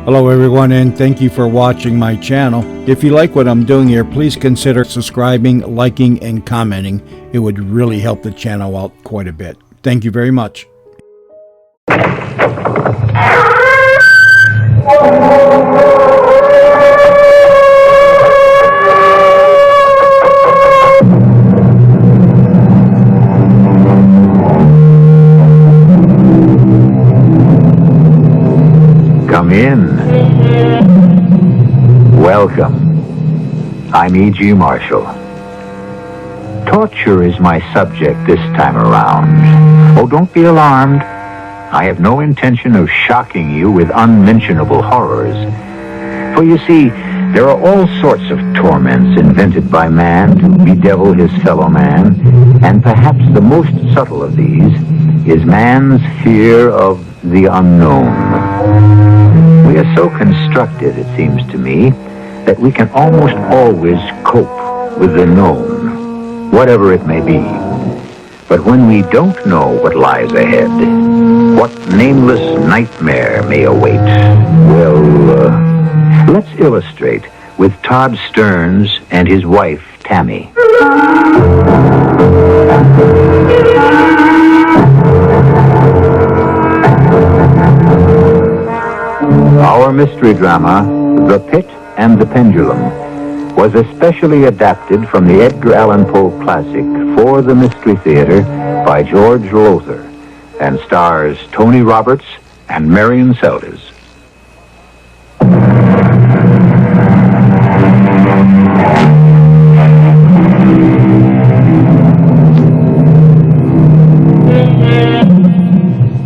Hello everyone, and thank you for watching my channel. If you like what I'm doing here, please consider subscribing, liking, and commenting. It would really help the channel out quite a bit. Thank you very much. Come in. Welcome. I'm E.G. Marshall. Torture is my subject this time around. Oh, don't be alarmed. I have no intention of shocking you with unmentionable horrors. For you see, there are all sorts of torments invented by man to bedevil his fellow man, and perhaps the most subtle of these is man's fear of the unknown. We are so constructed, it seems to me, that we can almost always cope with the known, whatever it may be. But when we don't know what lies ahead, what nameless nightmare may await, well, let's illustrate with Todd Stearns and his wife, Tammy. Our mystery drama, The Pit and the Pendulum, was especially adapted from the Edgar Allan Poe classic For the Mystery Theater by George Lothar, and stars Tony Roberts and Marion Seldes.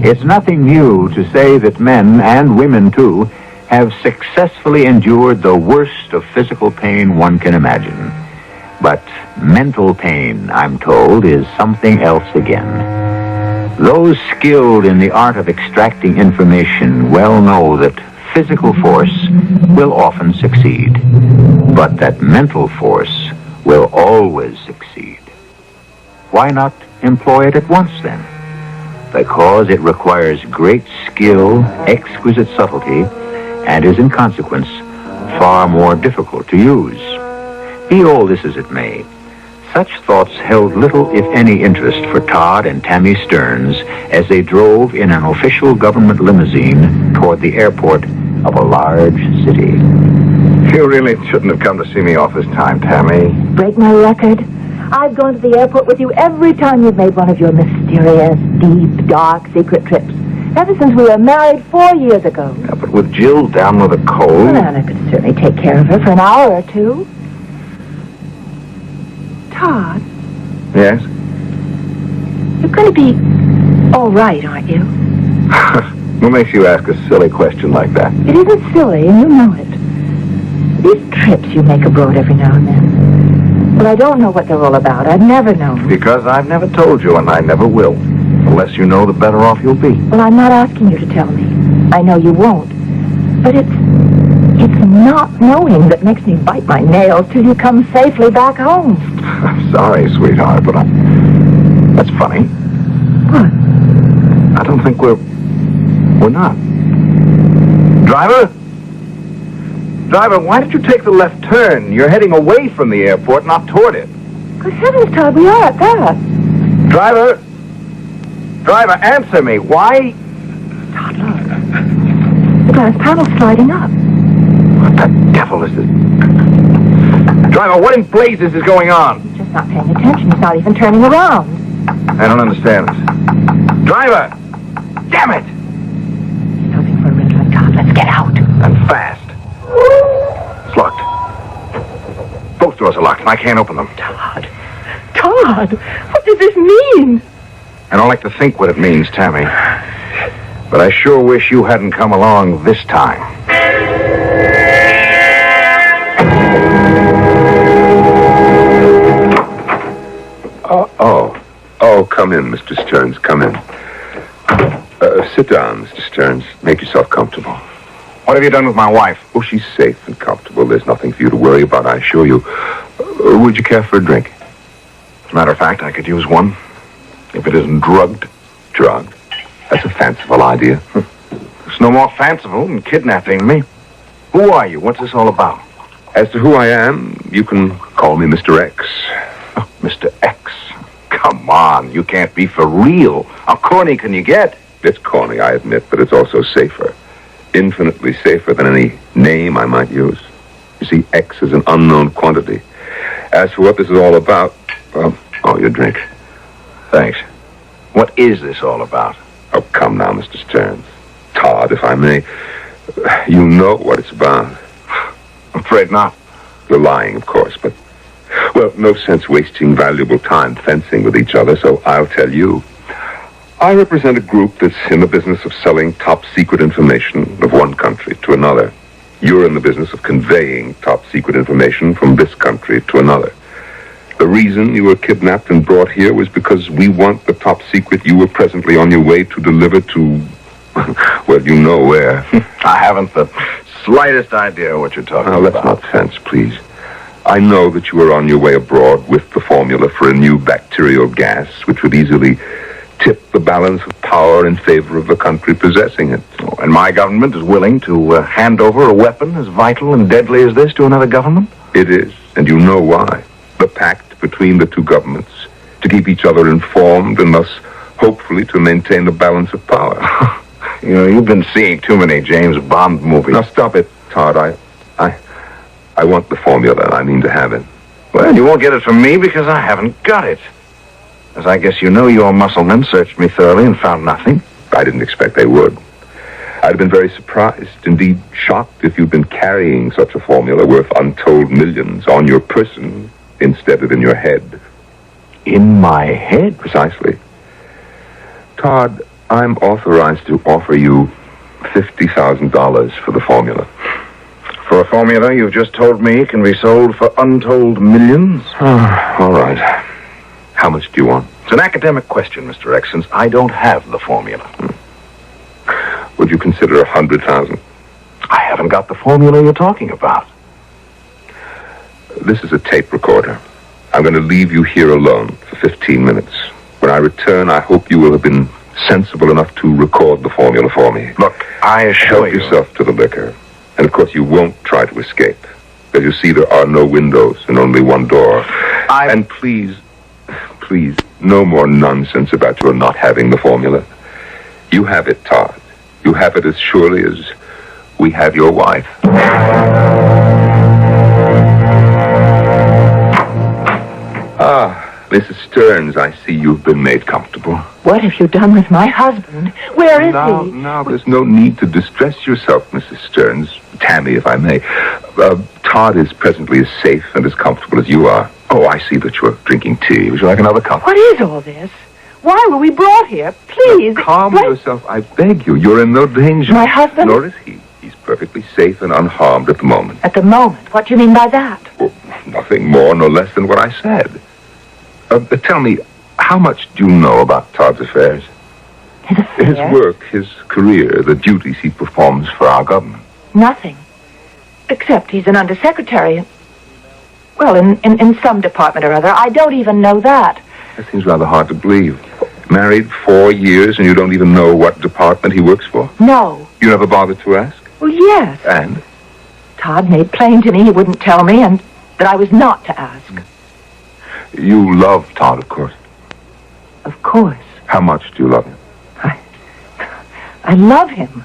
It's nothing new to say that men, and women too, have successfully endured the worst of physical pain one can imagine. But mental pain, I'm told, is something else again. Those skilled in the art of extracting information well know that physical force will often succeed, but that mental force will always succeed. Why not employ it at once, then? Because it requires great skill, exquisite subtlety, and is in consequence far more difficult to use. Be all this as it may, such thoughts held little, if any, interest for Todd and Tammy Stearns as they drove in an official government limousine toward the airport of a large city. You really shouldn't have come to see me off this time, Tammy. Break my record. I've gone to the airport with you every time you've made one of your mysterious, deep, dark, secret trips. Ever since we were married 4 years ago. Yeah, but with Jill down with a cold... Well, Anna could certainly take care of her for an hour or two. Todd? Yes? You're going to be all right, aren't you? What makes you ask a silly question like that? It isn't silly, and you know it. These trips you make abroad every now and then. But I don't know what they're all about. I've never known. Because I've never told you, and I never will. The less you know, the better off you'll be. Well, I'm not asking you to tell me. I know you won't. But it's not knowing that makes me bite my nails till you come safely back home. I'm sorry, sweetheart, but that's funny. What? I don't think we're not. Driver? Driver, why did you take the left turn? You're heading away from the airport, not toward it. Good heavens, Todd, we are at that. Driver, answer me. Why? Todd, look. The glass panel's sliding up. What the devil is this? Driver, what in blazes is going on? He's just not paying attention. He's not even turning around. I don't understand this. Driver! Damn it! He's stopping for a red light, Todd. Let's get out. And fast. It's locked. Both doors are locked, and I can't open them. Todd, what does this mean? I don't like to think what it means, Tammy. But I sure wish you hadn't come along this time. Oh, come in, Mr. Stearns, come in. Sit down, Mr. Stearns. Make yourself comfortable. What have you done with my wife? Oh, she's safe and comfortable. There's nothing for you to worry about, I assure you. Would you care for a drink? As a matter of fact, I could use one. If it isn't drugged. Drugged? That's a fanciful idea. It's no more fanciful than kidnapping me. Who are you? What's this all about? As to who I am, you can call me Mr. X. Oh, Mr. X. Come on, you can't be for real. How corny can you get? It's corny, I admit, but it's also safer. Infinitely safer than any name I might use. You see, X is an unknown quantity. As for what this is all about, your drink. Thanks. What is this all about? Oh, come now, Mr. Stearns. Todd, if I may. You know what it's about. I'm afraid not. You're lying, of course, but... Well, no sense wasting valuable time fencing with each other, so I'll tell you. I represent a group that's in the business of selling top-secret information of one country to another. You're in the business of conveying top-secret information from this country to another. The reason you were kidnapped and brought here was because we want the top secret you were presently on your way to deliver to... well, you know where. I haven't the slightest idea what you're talking Now, let's about. not fence, please. I know that you are on your way abroad with the formula for a new bacterial gas, which would easily tip the balance of power in favor of the country possessing it. Oh, and my government is willing to hand over a weapon as vital and deadly as this to another government? It is, and you know why. The pact between the two governments to keep each other informed and thus hopefully to maintain the balance of power. You know, you've been seeing too many James Bond movies. Now stop it, Todd. I want the formula and I mean to have it. Well, you won't get it from me because I haven't got it. As I guess you know, your musclemen searched me thoroughly and found nothing. I didn't expect they would. I'd have been very surprised, indeed shocked, if you'd been carrying such a formula worth untold millions on your person instead of in your head. In my head? Precisely. Todd, I'm authorized to offer you $50,000 for the formula. For a formula you've just told me can be sold for untold millions? All right. How much do you want? It's an academic question, Mr. X, since I don't have the formula. Would you consider $100,000? I haven't got the formula you're talking about. This is a tape recorder. I'm going to leave you here alone for 15 minutes. When I return, I hope you will have been sensible enough to record the formula for me. Look, I assure Help you... yourself to the liquor. And of course, you won't try to escape. As you see, there are no windows and only one door. And please, no more nonsense about your not having the formula. You have it, Todd. You have it as surely as we have your wife. Mrs. Stearns, I see you've been made comfortable. What have you done with my husband? Where is he? Now, there's no need to distress yourself, Mrs. Stearns. Tammy, if I may. Todd is presently as safe and as comfortable as you are. Oh, I see that you're drinking tea. Would you like another cup? What is all this? Why were we brought here? Please, Calm explain. yourself, I beg you. You're in no danger. My husband? Nor is he. He's perfectly safe and unharmed at the moment. At the moment? What do you mean by that? Well, nothing more nor less than what I said. Tell me, how much do you know about Todd's affairs? His affair? His work, his career, the duties he performs for our government. Nothing. Except he's an undersecretary. Well, in some department or other. I don't even know that. That seems rather hard to believe. Married 4 years and you don't even know what department he works for? No. You never bothered to ask? Well, yes. And? Todd made plain to me he wouldn't tell me and that I was not to ask. You love Todd, of course. Of course. How much do you love him? I love him.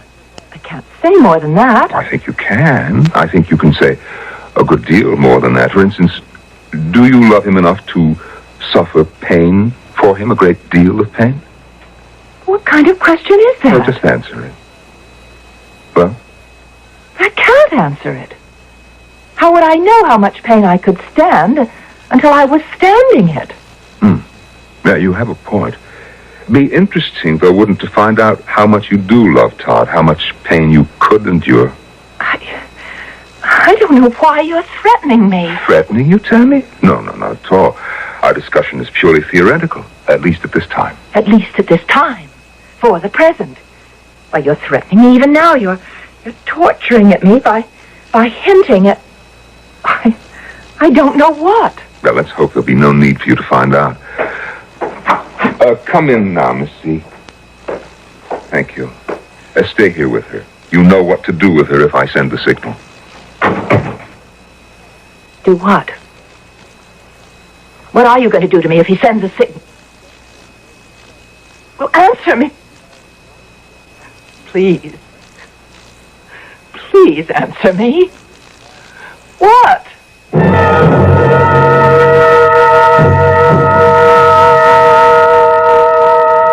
I can't say more than that. I think you can. I think you can say a good deal more than that. For instance, do you love him enough to suffer pain for him, a great deal of pain? What kind of question is that? Well, just answer it. Well? I can't answer it. How would I know how much pain I could stand until I was standing it? Yeah, you have a point. Be interesting, though, wouldn't, to find out how much you do love Todd, how much pain you could endure. I don't know why you're threatening me. Threatening you, Tammy? No, not at all. Our discussion is purely theoretical, at least at this time. At least at this time. For the present. Why, you're threatening me even now. You're torturing at me by hinting at... I don't know what. Well, let's hope there'll be no need for you to find out. Come in now, Miss C. Thank you. Stay here with her. You know what to do with her if I send the signal. Do what? What are you going to do to me if he sends a signal? Well, answer me. Please. Please answer me. What?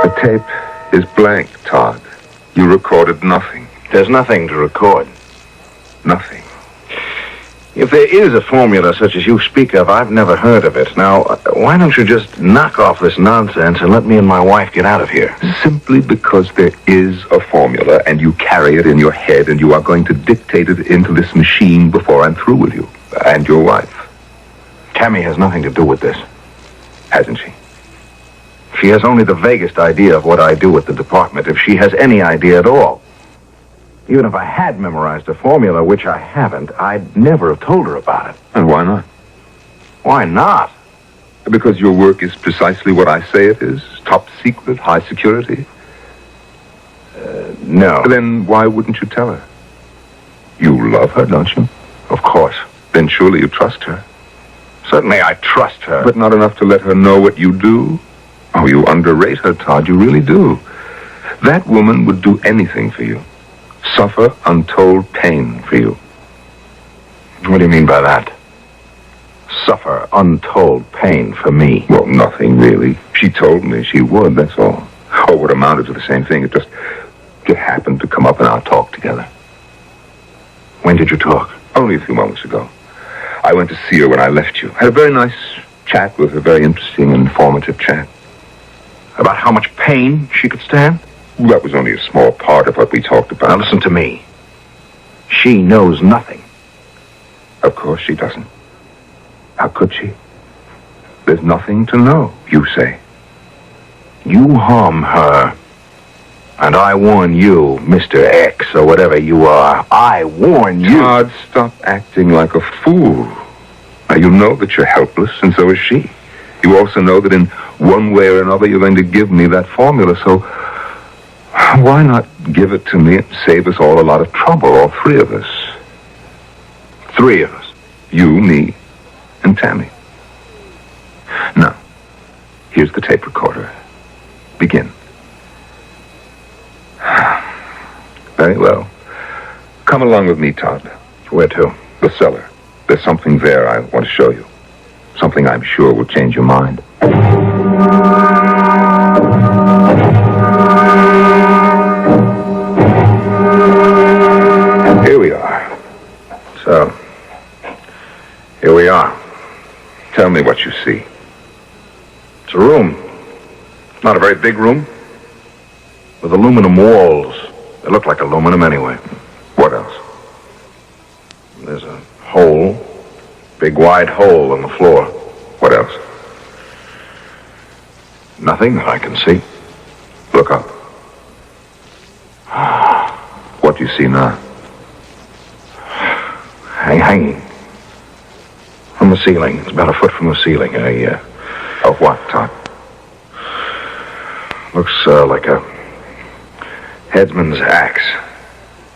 The tape is blank, Todd. You recorded nothing. There's nothing to record. Nothing. If there is a formula such as you speak of, I've never heard of it. Now, why don't you just knock off this nonsense and let me and my wife get out of here? Simply because there is a formula and you carry it in your head and you are going to dictate it into this machine before I'm through with you. And your wife. Tammy has nothing to do with this. Hasn't she? She has only the vaguest idea of what I do at the department, if she has any idea at all. Even if I had memorized a formula, which I haven't, I'd never have told her about it. And why not? Why not? Because your work is precisely what I say it is. Top secret, high security. No. Then why wouldn't you tell her? You love her, don't you? Of course. Then surely you trust her. Certainly I trust her. But not enough to let her know what you do? Oh, you underrate her, Todd. You really do. That woman would do anything for you. Suffer untold pain for you. What do you mean by that? Suffer untold pain for me? Well, nothing really. She told me she would, that's all. Or what amounted to the same thing. It just happened to come up in our talk together. When did you talk? Only a few moments ago. I went to see her when I left you. Had a very nice chat with her, very interesting and informative chat. About how much pain she could stand? That was only a small part of what we talked about. Now listen to me. She knows nothing. Of course she doesn't. How could she? There's nothing to know, you say. You harm her. And I warn you, Mr. X, or whatever you are. I warn you. Todd, stop acting like a fool. Now, you know that you're helpless, and so is she. You also know that in one way or another you're going to give me that formula, so why not give it to me and save us all a lot of trouble, all three of us? Three of us. You, me, and Tammy. Now, here's the tape recorder. Begin. Very well. Come along with me, Todd. Where to? The cellar. There's something there I want to show you. Something I'm sure will change your mind. Here we are. So, here we are. Tell me what you see. It's a room. Not a very big room. With aluminum walls. They look like aluminum anyway. What else? There's a hole. Big wide hole in the floor. What else? Nothing that I can see. Look up. What do you see now? Hanging. From the ceiling. It's about a foot from the ceiling. Of what, Todd? Looks like a headsman's axe.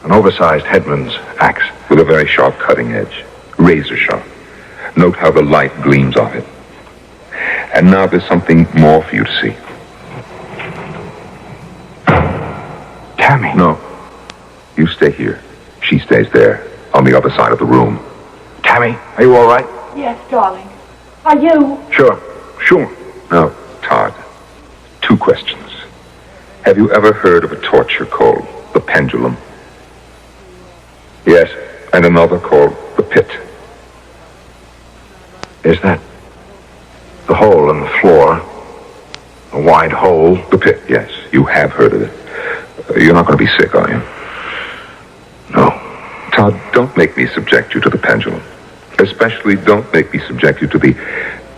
An oversized headsman's axe. With a very sharp cutting edge. Razor sharp. Note how the light gleams off it. And now there's something more for you to see. Tammy. No. You stay here. She stays there, on the other side of the room. Tammy, are you all right? Yes, darling. Are you? Sure. Now, Todd, two questions. Have you ever heard of a torture called the pendulum? Yes. And another called the pit? Is that the hole in the floor? A wide hole? The pit, yes. You have heard of it. You're not going to be sick, are you? No. Todd, don't make me subject you to the pendulum. Especially don't make me subject you to the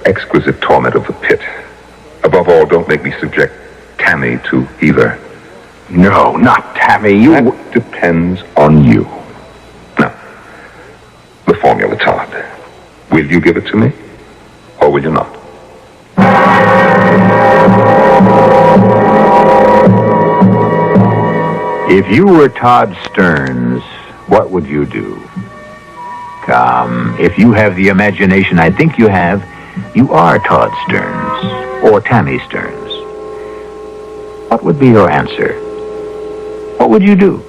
exquisite torment of the pit. Above all, don't make me subject Tammy to either. No, not Tammy. That depends on you. Now, the formula, Todd. Will you give it to me? Or will you not? If If you were Todd Stearns, what would you do? Come, if you have the imagination I think you have, you are Todd Stearns, or Tammy Stearns. What would be your answer? What would you do?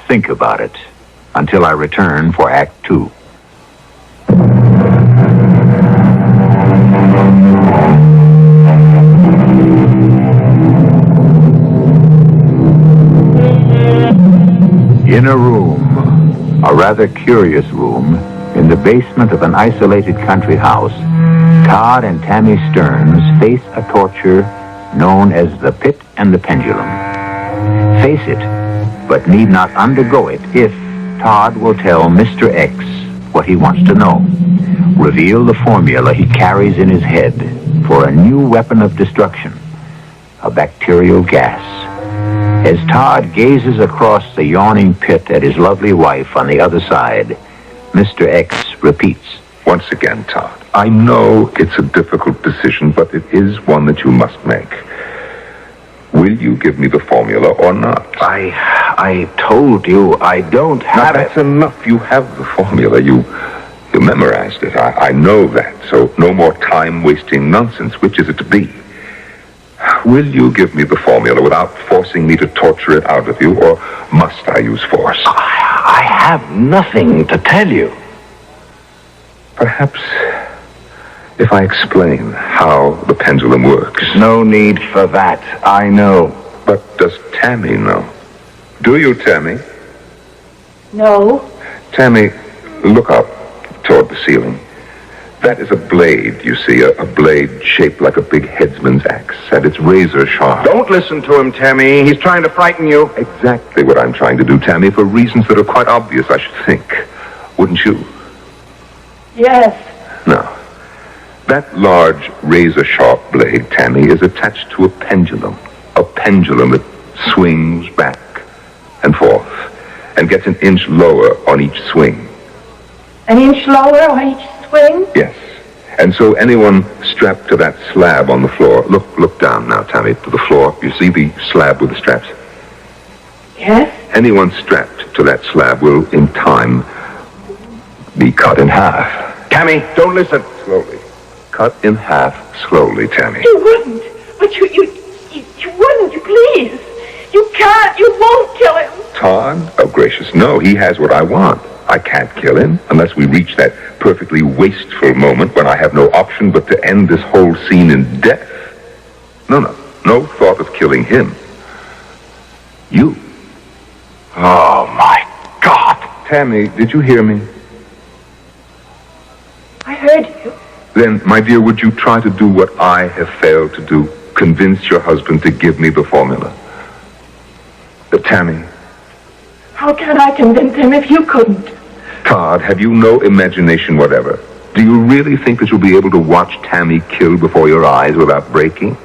Think about it until I return for Act 2. In a room, a rather curious room, in the basement of an isolated country house, Todd and Tammy Stearns face a torture known as the Pit and the Pendulum. Face it, but need not undergo it if Todd will tell Mr. X what he wants to know. Reveal the formula he carries in his head for a new weapon of destruction, a bacterial gas. As Todd gazes across the yawning pit at his lovely wife on the other side, Mr. X repeats. Once again, Todd, I know it's a difficult decision, but it is one that you must make. Will you give me the formula or not? I told you I don't have Now, that's enough. You have the formula. You memorized it. I know that. So no more time-wasting nonsense. Which is it to be? Will you give me the formula without forcing me to torture it out of you, or must I use force? I have nothing to tell you. Perhaps if I explain how the pendulum works. No need for that. I know. But does Tammy know? Do you, Tammy? No. Tammy, look up toward the ceiling. That is a blade, you see, a blade shaped like a big headsman's axe, and it's razor sharp. Don't listen to him, Tammy. He's trying to frighten you. Exactly what I'm trying to do, Tammy, for reasons that are quite obvious, I should think. Wouldn't you? Yes. No. That large razor-sharp blade, Tammy, is attached to a pendulum that swings back and forth and gets an inch lower on each swing. An inch lower on each swing? Yes. And so anyone strapped to that slab on the floor, look down now, Tammy, to the floor. You see the slab with the straps? Yes. Anyone strapped to that slab will, in time, be cut in half. Tammy, don't listen. Slowly. Cut in half slowly, Tammy. You wouldn't. But you wouldn't, you please. You can't, you won't kill him. Todd? Oh, gracious, no. He has what I want. I can't kill him unless we reach that perfectly wasteful moment when I have no option but to end this whole scene in death. No thought of killing him. You. Oh, my God. Tammy, did you hear me? I heard you. Then, my dear, would you try to do what I have failed to do? Convince your husband to give me the formula. Tammy. How can I convince him if you couldn't? Todd, have you no imagination whatever? Do you really think that you'll be able to watch Tammy killed before your eyes without breaking?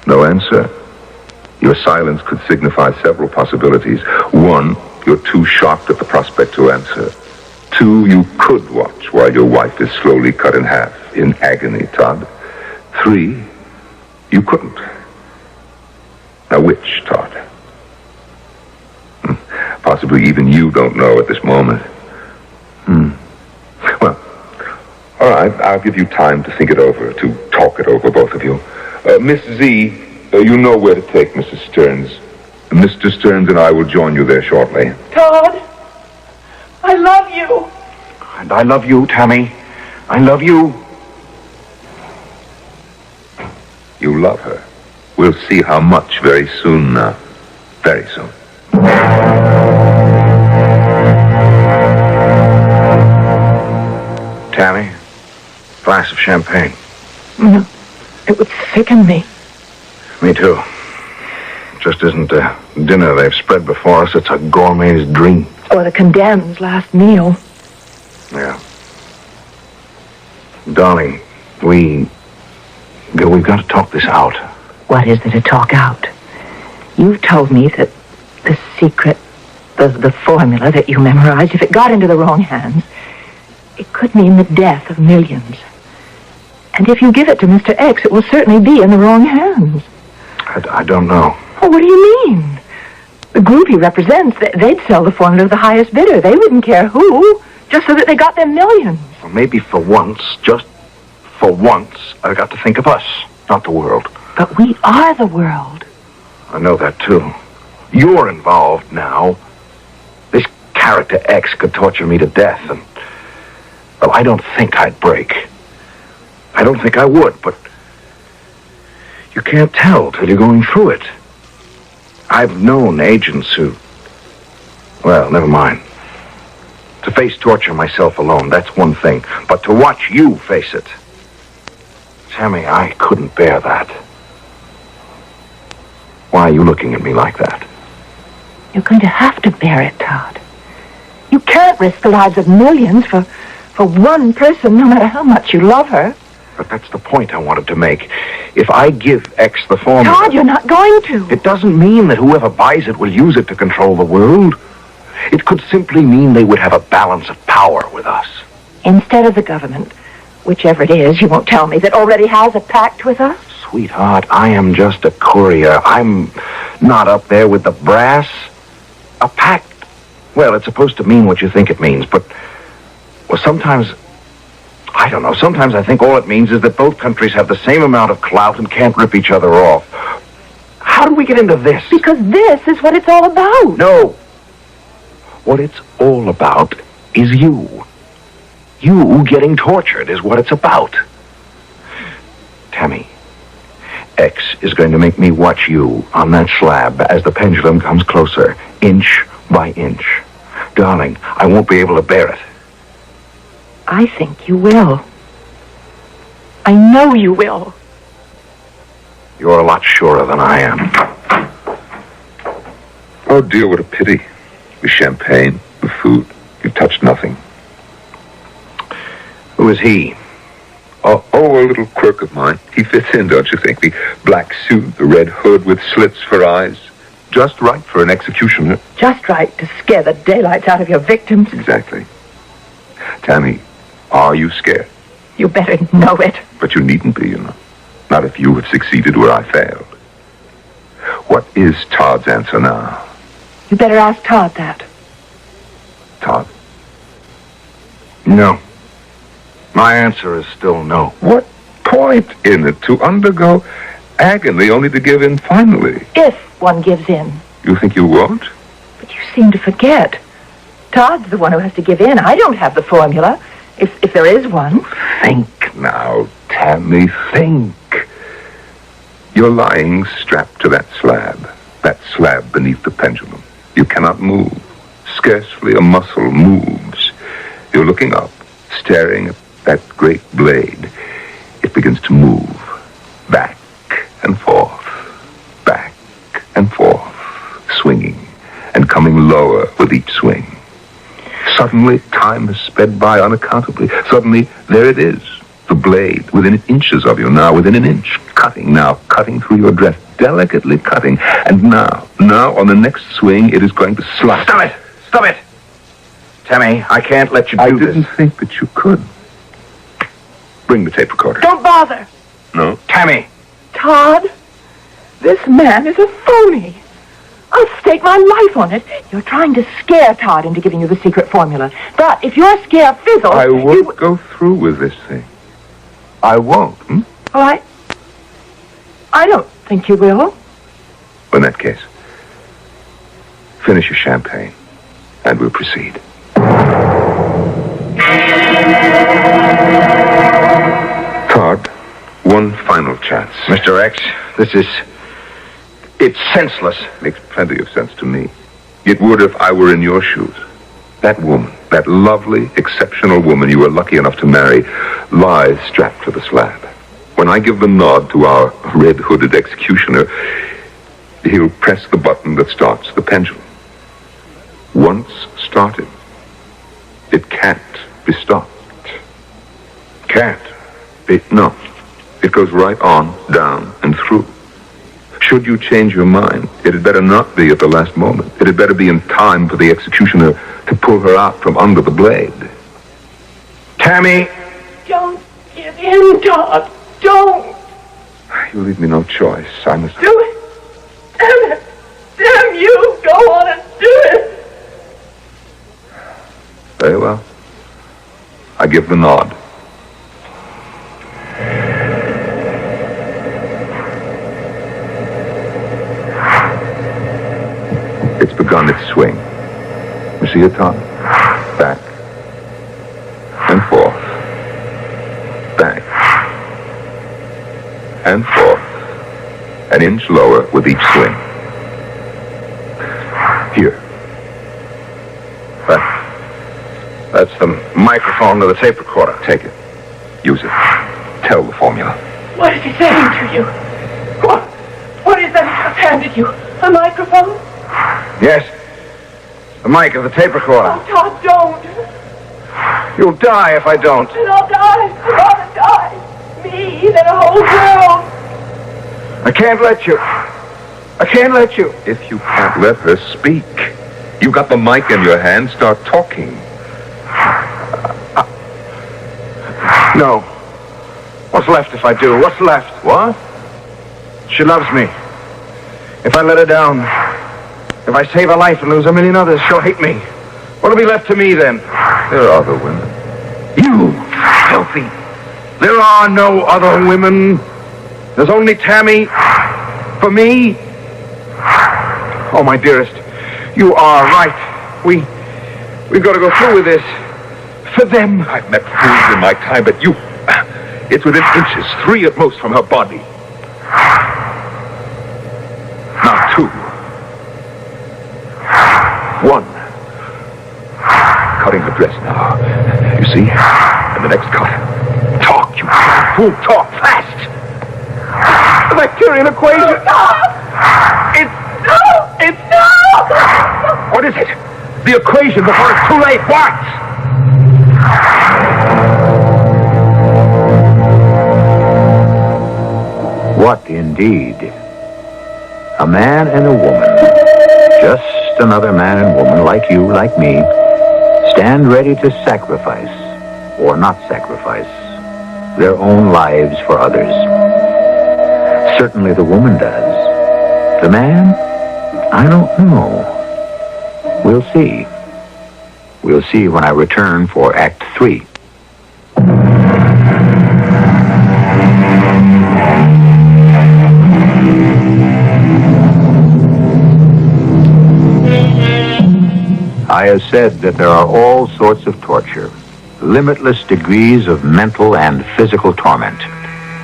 No answer. Your silence could signify several possibilities. One, you're too shocked at the prospect to answer. Two, you could watch while your wife is slowly cut in half, in agony, Todd. Three, you couldn't. Now which, Todd? Possibly even you don't know at this moment. Well, all right, I'll give you time to think it over, to talk it over, both of you. Miss Z, you know where to take Mrs. Stearns. Mr. Stearns and I will join you there shortly. Todd, I love you. And I love you, Tammy. I love you. You love her. We'll see how much very soon now. Very soon. Tammy, glass of champagne. No, it would sicken me. Me too. Just isn't a dinner they've spread before us. It's a gourmet's dream. Or the condemned's last meal. Yeah. Darling, we've got to talk this out. What is there to talk out? You've told me that the secret, the formula that you memorized, if it got into the wrong hands, it could mean the death of millions. And if you give it to Mr. X, it will certainly be in the wrong hands. I don't know. Oh, what do you mean? The group he represents, they'd sell the formula to the highest bidder. They wouldn't care who, just so that they got their millions. Well, maybe for once, just for once, I got to think of us, not the world. But we are the world. I know that, too. You're involved now. This character X could torture me to death, and... well, I don't think I'd break. I don't think I would, but... you can't tell till you're going through it. I've known agents who... well, never mind. To face torture myself alone, that's one thing. But to watch you face it... Tammy, I couldn't bear that. Why are you looking at me like that? You're going to have to bear it, Todd. You can't risk the lives of millions for one person, no matter how much you love her. But that's the point I wanted to make. If I give X the formula... Todd, you're not going to. It doesn't mean that whoever buys it will use it to control the world. It could simply mean they would have a balance of power with us. Instead of the government, whichever it is, you won't tell me, that already has a pact with us? Sweetheart, I am just a courier. I'm not up there with the brass. A pact, well, it's supposed to mean what you think it means, but... well, sometimes... I don't know. Sometimes I think all it means is that both countries have the same amount of clout and can't rip each other off. How do we get into this? Because this is what it's all about. No. What it's all about is you. You getting tortured is what it's about. Tammy, X is going to make me watch you on that slab as the pendulum comes closer, inch by inch. Darling, I won't be able to bear it. I think you will. I know you will. You're a lot surer than I am. Oh, dear, what a pity. The champagne, the food, you touched nothing. Who is he? Oh, a little quirk of mine. He fits in, don't you think? The black suit, the red hood with slits for eyes. Just right for an executioner. Just right to scare the daylights out of your victims. Exactly. Tammy, are you scared? You better know it. But you needn't be, you know. Not if you have succeeded where I failed. What is Todd's answer now? You better ask Todd that. Todd? No. My answer is still no. What point in it to undergo agony only to give in finally? If one gives in. You think you won't? But you seem to forget. Todd's the one who has to give in. I don't have the formula, if there is one. Think now, Tammy, think. You're lying strapped to that slab beneath the pendulum. You cannot move. Scarcely a muscle moves. You're looking up, staring at that great blade. It begins to move. Back and forth. Back and forth. Swinging and coming lower with each swing. Suddenly, time has sped by unaccountably. Suddenly, there it is. The blade within inches of you now, within an inch. Cutting through your dress. Delicately cutting. And now, on the next swing, it is going to slap. Stop it! Tammy, I can't let you do this. I didn't think that you could. Bring the tape recorder. Don't bother. No? Tammy! Todd, this man is a phony. I'll stake my life on it. You're trying to scare Todd into giving you the secret formula. But if your scare fizzles... I won't go through with this thing. I won't, Oh, I don't think you will. In that case, finish your champagne, and we'll proceed. Todd, one final chance. Mr. X, it's senseless. Makes plenty of sense to me. It would if I were in your shoes. That woman, that lovely, exceptional woman you were lucky enough to marry, lies strapped to the slab. When I give the nod to our red-hooded executioner, he'll press the button that starts the pendulum. Once started, it can't be stopped. Can't. No. It goes right on, down, and through. Should you change your mind, it had better not be at the last moment. It had better be in time for the executioner to pull her out from under the blade. Tammy! Don't give in, Todd. Don't. You leave me no choice. I must... Do it. Damn it! Damn you! Go on and do it! Very well. I give the nod. It's begun its swing. You see it, Tom? Back and forth. Back and forth. An inch lower with each swing. Here. That's the microphone to the tape recorder. Take it. Use it. Tell the formula. What is he saying to you? What is that he's handed you? A microphone? Yes. The mic of the tape recorder. Oh, Todd, don't. You'll die if I don't. And I'll die. I'll rather die. Me, than a whole world. I can't let you. I can't let you. If you can't let her speak, you've got the mic in your hand, start talking. No. What's left if I do? What's left? What? She loves me. If I let her down, if I save her life and lose a million others, she'll hate me. What'll be left to me then? There are other women. You filthy. There are no other women. There's only Tammy. For me. Oh, my dearest, you are right. We've got to go through with this. For them. I've met fools in my time, but you... It's within inches, 3 at most from her body. Now 2. 1. Cutting her dress now. You see? And the next cut. Talk, you fool. Talk fast. The bacterial equation. It's no! What is it? The equation before it's too late. What? What indeed? A man and a woman, just another man and woman like you, like me, stand ready to sacrifice, or not sacrifice, their own lives for others. Certainly the woman does. The man? I don't know. We'll see. We'll see when I return for Act 3. I have said that there are all sorts of torture, limitless degrees of mental and physical torment.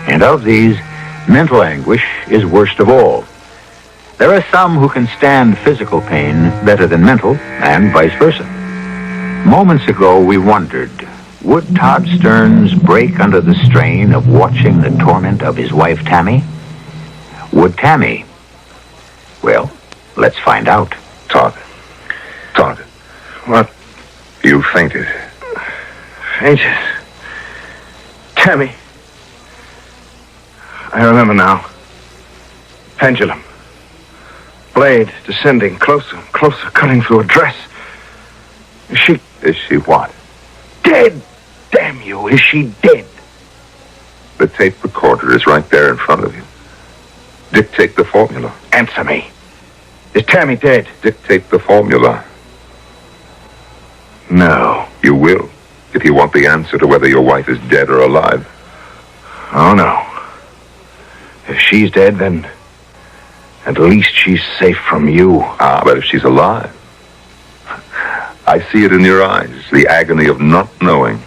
And of these, mental anguish is worst of all. There are some who can stand physical pain better than mental, and vice versa. Moments ago, we wondered, would Todd Stearns break under the strain of watching the torment of his wife, Tammy? Would Tammy? Well, let's find out. Todd. What? You fainted. Fainted. Tammy. I remember now. Pendulum. Blade descending closer and closer, cutting through a dress. Is she what? dead? Damn you, is she dead? The tape recorder is right there in front of you. Dictate the formula. Answer me. Is Tammy dead? Dictate the formula. No. You will, if you want the answer to whether your wife is dead or alive. Oh, no. If she's dead, then at least she's safe from you. But if she's alive, I see it in your eyes, the agony of not knowing.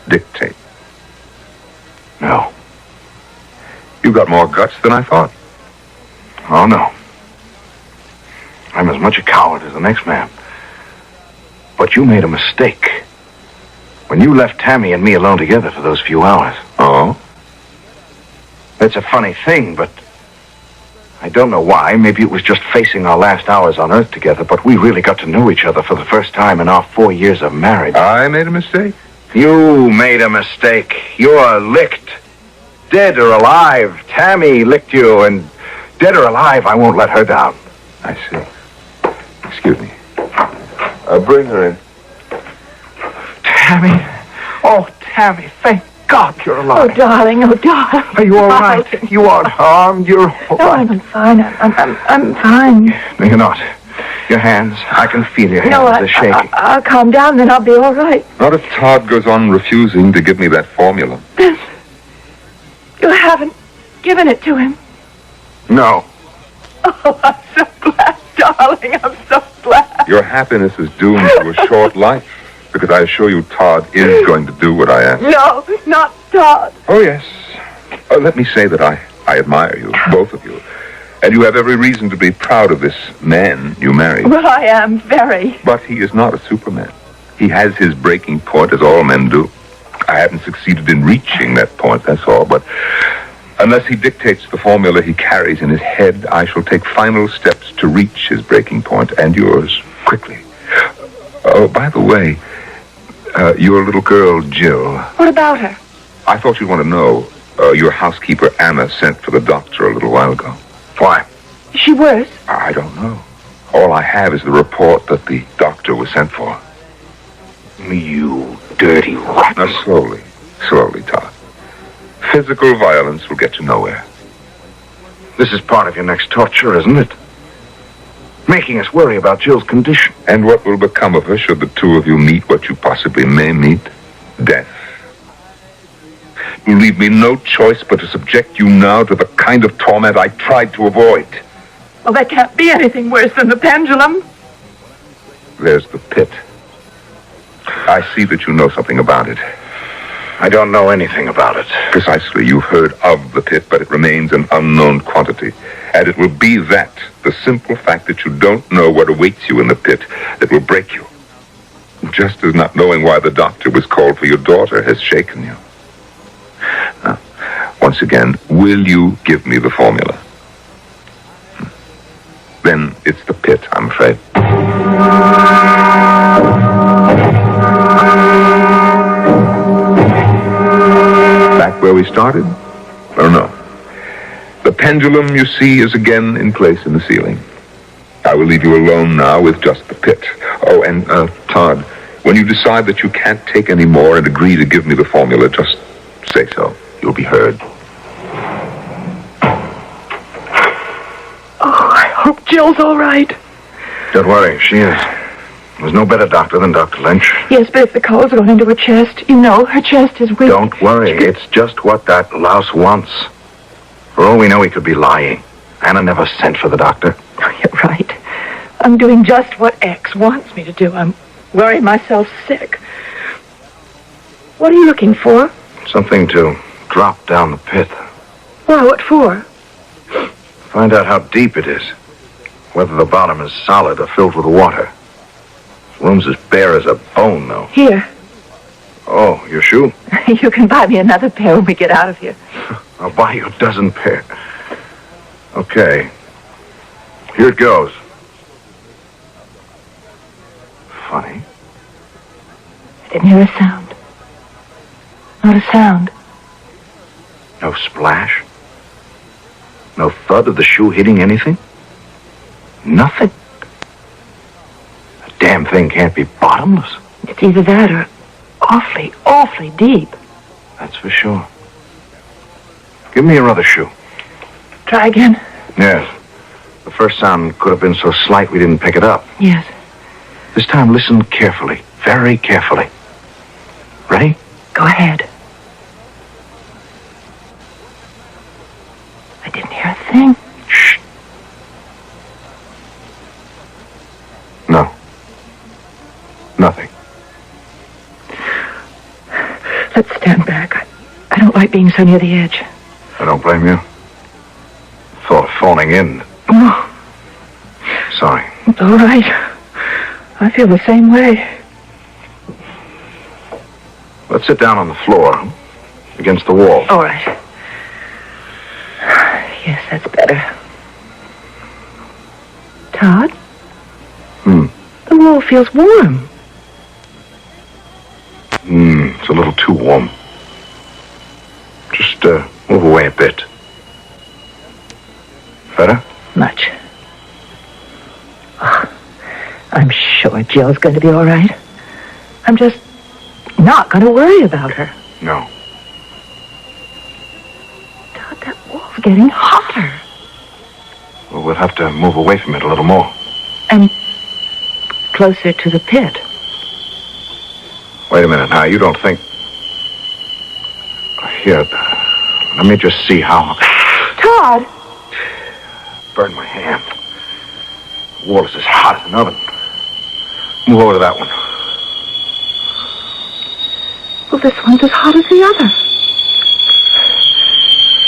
Dictate. No. You got more guts than I thought. Oh, no. I'm as much a coward as the next man. But you made a mistake when you left Tammy and me alone together for those few hours. Oh? It's a funny thing, but I don't know why. Maybe it was just facing our last hours on Earth together, but we really got to know each other for the first time in our 4 years of marriage. I made a mistake? You made a mistake. You're licked. Dead or alive, Tammy licked you, and dead or alive, I won't let her down. I see. Excuse me. Bring her in. Tammy. Oh, Tammy, thank God, you're Oh, alive. darling, oh, darling. Are you all right? Darling. You aren't harmed. You're all No, right. I'm fine. I'm fine. No, you're not. Your hands. I can feel your hands. No, They're shaking. I'll calm down, then I'll be all right. Not if Todd goes on refusing to give me that formula. You haven't given it to him. No. Oh, I'm so glad, darling. I'm so glad. Your happiness is doomed to a short life, because I assure you Todd is going to do what I ask. No, not Todd. Oh, yes. Let me say that I admire you, both of you. And you have every reason to be proud of this man you married. Well, I am very. But he is not a Superman. He has his breaking point, as all men do. I haven't succeeded in reaching that point, that's all. But unless he dictates the formula he carries in his head, I shall take final steps to reach his breaking point, and yours, quickly. Oh, by the way, your little girl, Jill. What about her? I thought you'd want to know. Your housekeeper, Anna, sent for the doctor a little while ago. Why? Is she worse? I don't know. All I have is the report that the doctor was sent for. You dirty rat. Now, slowly, Todd. Physical violence will get you nowhere. This is part of your next torture, isn't it? Making us worry about Jill's condition. And what will become of her should the two of you meet what you possibly may meet? Death. You leave me no choice but to subject you now to the kind of torment I tried to avoid. Well, there can't be anything worse than the pendulum. There's the pit. I see that you know something about it. I don't know anything about it. Precisely, you've heard of the pit, but it remains an unknown quantity. And it will be that, the simple fact that you don't know what awaits you in the pit, that will break you. Just as not knowing why the doctor was called for your daughter has shaken you. Now, once again, will you give me the formula? Then it's the pit, I'm afraid. Back where we started? Oh, no. The pendulum, you see, is again in place in the ceiling. I will leave you alone now with just the pit. Oh, and, Todd, when you decide that you can't take any more and agree to give me the formula, just say so. You'll be heard. Oh, I hope Jill's all right. Don't worry, she is. There's no better doctor than Dr. Lynch. Yes, but if the cold's gone into her chest, you know, her chest is weak. Don't worry, it's just what that louse wants. For all we know, he could be lying. Anna never sent for the doctor. Oh, you're right. I'm doing just what X wants me to do. I'm worrying myself sick. What are you looking for? Something to drop down the pit. Why, what for? Find out how deep it is. Whether the bottom is solid or filled with water. This room's as bare as a bone, though. Here. Oh, your shoe? You can buy me another pair when we get out of here. I'll buy you a dozen pair. Okay. Here it goes. Funny. I didn't hear a sound. Not a sound. No splash. No thud of the shoe hitting anything. Nothing. The damn thing can't be bottomless. It's either that or awfully, awfully deep. That's for sure. Give me your other shoe. Try again. Yes. The first sound could have been so slight we didn't pick it up. Yes. This time listen carefully. Very carefully. Ready? Go ahead. I didn't hear a thing. Shh. No. Nothing. Let's stand back. I don't like being so near the edge. I don't blame you. Thought of falling in. Oh, Sorry. it's all right. I feel the same way. Let's sit down on the floor. Against the wall. All right. Yes, that's better. Todd? The wall feels warm. It's a little too warm. Just, move away a bit. Better? Much. Oh, I'm sure Jill's going to be all right. I'm just not going to worry about her. No. getting hotter. Well, we'll have to move away from it a little more. And closer to the pit. Wait a minute now. You don't think... Here, let me just see how... Todd! Burned my hand. The wall is as hot as an oven. Move over to that one. Well, this one's as hot as the other.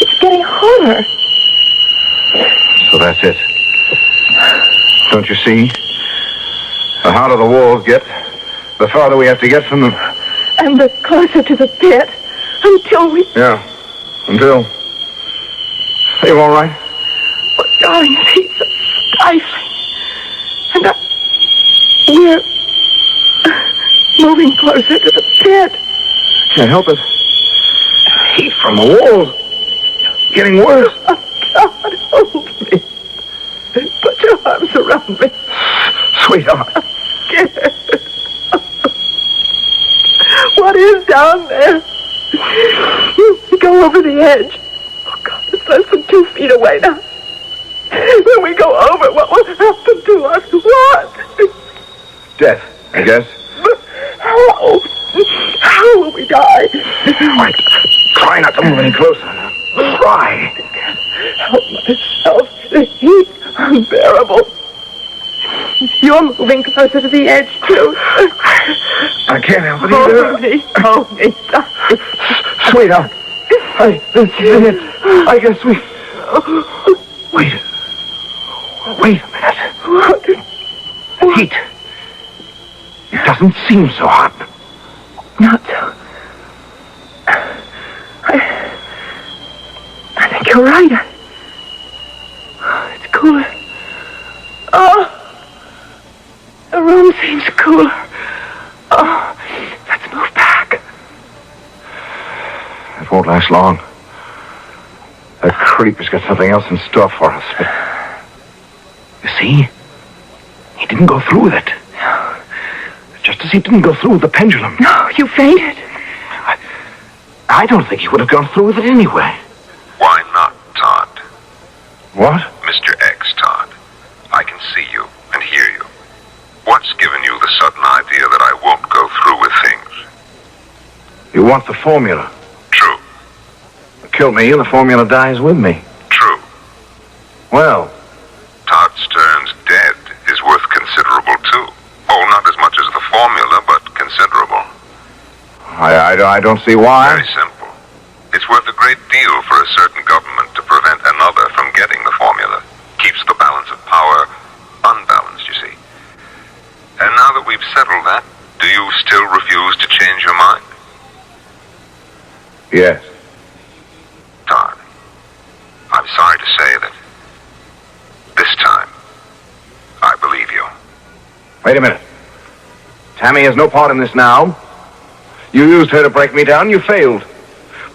It's getting hotter. So that's it. Don't you see? The hotter the walls get, the farther we have to get from them. And the closer to the pit until we... Yeah. Until... Are you all right? Oh, darling, the heat's stifling. And we're moving closer to the pit. Can't help it. Heat from the walls. Getting worse. Oh, God, hold me. Put your arms around me. Sweetheart. What is down there? We go over the edge. Oh, God, it's less than 2 feet away now. When we go over, what will happen to us? What? Death, I guess. How? How will we die? Right. Try not to move any closer. Try. Help myself. The heat unbearable. You're moving closer to the edge, too. I can't help it either. Hold me, darling. Sweetheart. This is it. I guess we... Wait. Wait a minute. What? Heat. It doesn't seem so hot. Not so. I think you're right. It's cooler. Oh, the room seems cooler. Oh, let's move back. It won't last long. That creep has got something else in store for us. But you see, he didn't go through with it. Just as he didn't go through with the pendulum. No, you fainted. I don't think he would have gone through with it anyway. Why not, Todd? What? Mr. X, Todd. I can see you and hear you. What's given you the sudden idea that I won't go through with things? You want the formula. True. Kill me and the formula dies with me. True. Well, Todd Stern's dead is worth considerable, too. Oh, not as much as the formula, but considerable. I don't see why. Very simple. It's worth a great deal for a certain government to prevent another from getting the formula. Keeps the balance of power unbalanced, you see. And now that we've settled that, do you still refuse to change your mind? Yes. Todd, I'm sorry to say that this time, I believe you. Wait a minute. Tammy has no part in this now. You used her to break me down. You failed.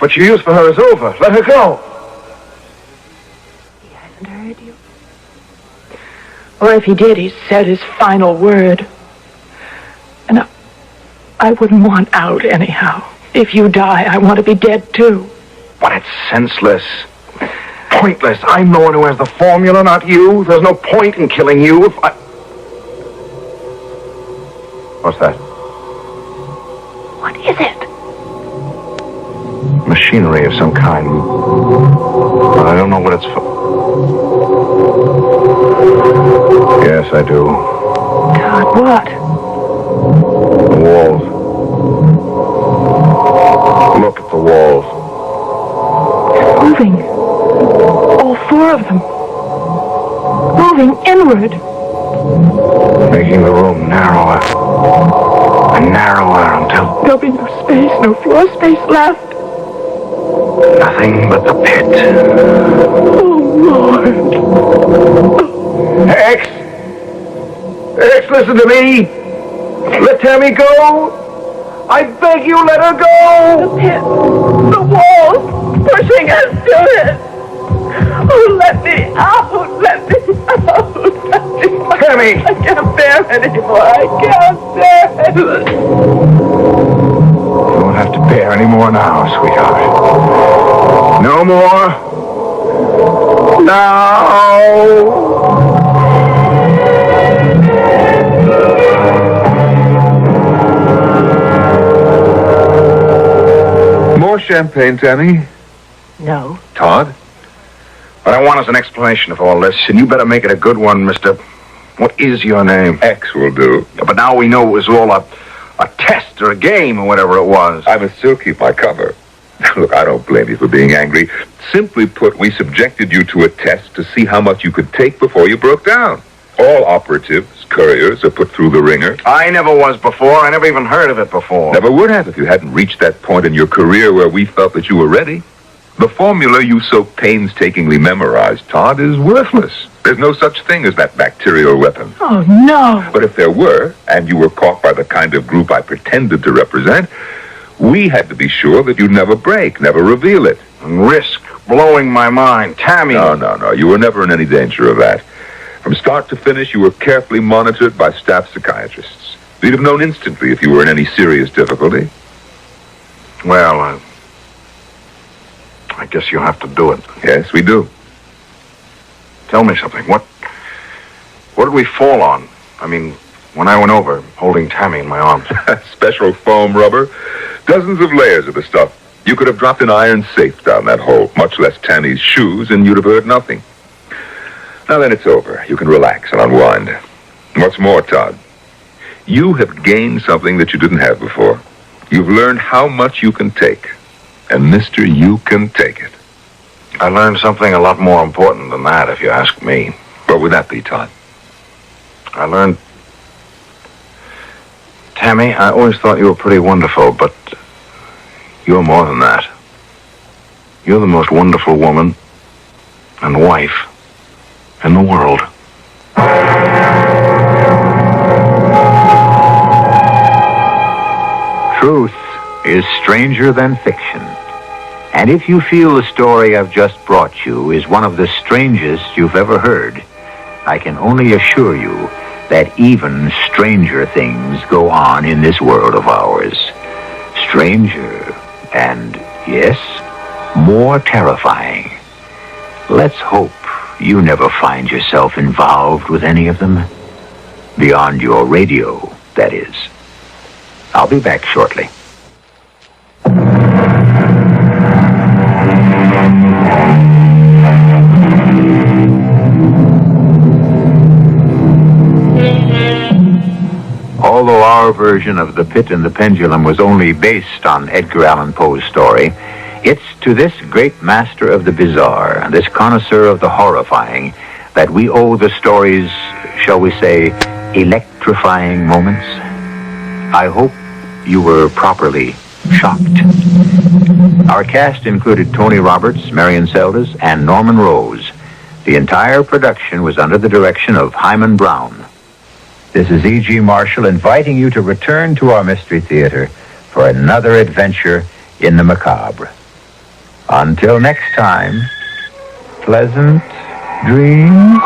What you used for her is over. Let her go. He hasn't heard you. Or if he did, he's said his final word. And I wouldn't want out anyhow. If you die, I want to be dead too. But it's senseless. Pointless. I'm the one who has the formula, not you. There's no point in killing you if I... What's that? What is it? Machinery of some kind. But I don't know what it's for. Yes, I do. God, what? The walls. Look at the walls. They're moving. All 4 of them. Moving inward. Making the room narrower. And narrower until There'll be no space, no floor space left. nothing but the pit. Oh, Lord. X! X, listen to me! Let Tammy go! I beg you, let her The go! pit. The walls pushing us to it. Oh, let me out. Let me out. Let me out. Tammy! I can't bear anymore. I can't bear it. You won't have to bear any more now, sweetheart. No more. More champagne, Tammy? No. Todd? What I want is an explanation of all this, and you better make it a good one, Mr. What is your name? X will do. Yeah, but now we know it was all a test or a game or whatever it was. I must still keep my cover. Look, I don't blame you for being angry. Simply put, we subjected you to a test to see how much you could take before you broke down. All operatives, couriers, are put through the ringer. I never was before. I never even heard of it before. Never would have if you hadn't reached that point in your career where we felt that you were ready. The formula you so painstakingly memorized, Todd, is worthless. There's no such thing as that bacterial weapon. Oh, no. But if there were, and you were caught by the kind of group I pretended to represent, we had to be sure that you'd never break, never reveal it. And risk blowing my mind. Tammy. No. You were never in any danger of that. From start to finish, you were carefully monitored by staff psychiatrists. We'd have known instantly if you were in any serious difficulty. Well, I guess you'll have to do it. Yes, we do. Tell me something. What did we fall on? I mean, when I went over, holding Tammy in my arms. Special foam rubber. Dozens of layers of the stuff. You could have dropped an iron safe down that hole, much less Tammy's shoes, and you'd have heard nothing. Now then, it's over. You can relax and unwind. What's more, Todd, you have gained something that you didn't have before. You've learned how much you can take. And, mister, you can take it. I learned something a lot more important than that, if you ask me. What would that be, Todd? I learned... Tammy, I always thought you were pretty wonderful, but you're more than that. You're the most wonderful woman and wife in the world. Truth is stranger than fiction. And if you feel the story I've just brought you is one of the strangest you've ever heard, I can only assure you that even stranger things go on in this world of ours. Stranger and, yes, more terrifying. Let's hope you never find yourself involved with any of them. Beyond your radio, that is. I'll be back shortly. Although our version of The Pit and the Pendulum was only based on Edgar Allan Poe's story, it's to this great master of the bizarre and this connoisseur of the horrifying that we owe the story's, shall we say, electrifying moments. I hope you were properly shocked. Our cast included Tony Roberts, Marion Seldes, and Norman Rose. The entire production was under the direction of Hyman Brown. This is E.G. Marshall inviting you to return to our Mystery Theater for another adventure in the macabre. Until next time, pleasant dreams.